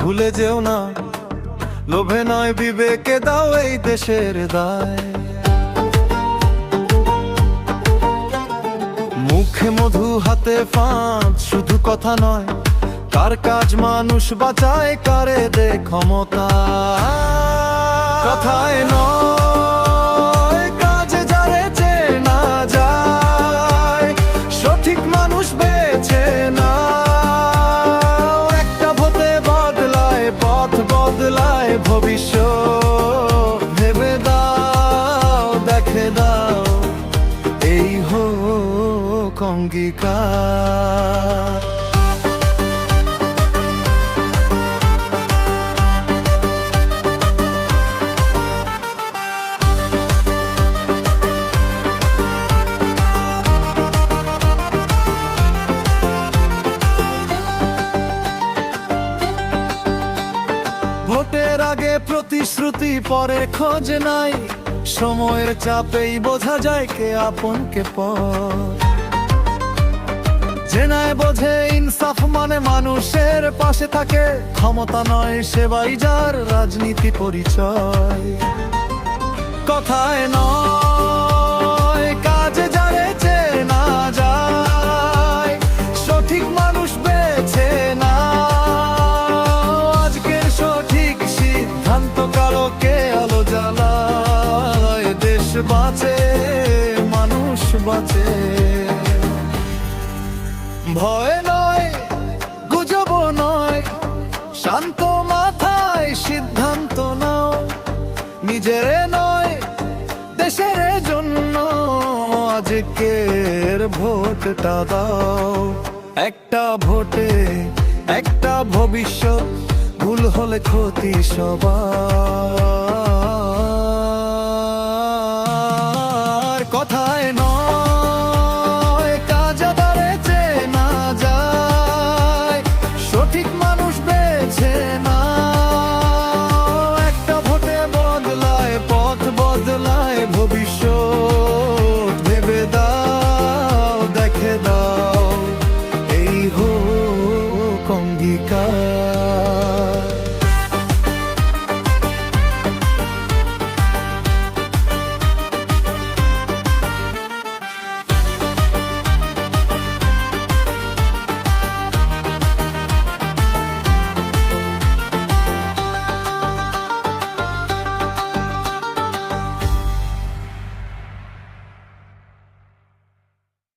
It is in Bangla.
ভুলে যেও না, লোভে নয় বিবেকে দাও এই দেশের দায়। মুখে মধু হাতে ফাঁদ, শুধু কথা নয়, কার কাজ মানুষ বাঁচায়, কারে দে ক্ষমতা। কথায় নয় কাজে যারে চেনা যায়, সঠিক মানুষ বেছে না। একটা ভোটে বদলায় পথ, বদলায় ভবিষ্যৎ। ভেবে দাও, দেখে দাও, এই হোক অঙ্গীকার। ভোটের আগে প্রতিশ্রুতি, পরে খোঁজ নাই, সময়ের চাপেই বোঝা যায় কে আপন কে পর। যে নাই বোঝে ইনসাফ মানে মানুষের পাশে থাকে, ক্ষমতা নয় সেবাই যার রাজনীতি পরিচয়। কথায় নয় কাজে যারে চেনা যায়, সঠিক মানুষ বেছে না। আজকের সঠিক সিদ্ধান্ত কালকে আলো জ্বালায়। দেশ বাঁচে, মানুষ বাঁচে। ভয় নয়, গুজব নয়, শান্ত মাথায় সিদ্ধান্ত নাও। নিজের নয়, দেশের জন্য আজকের ভোটটা দাও। একটা ভোটে একটা ভবিষ্যৎ, ভুল হলে ক্ষতি সবার।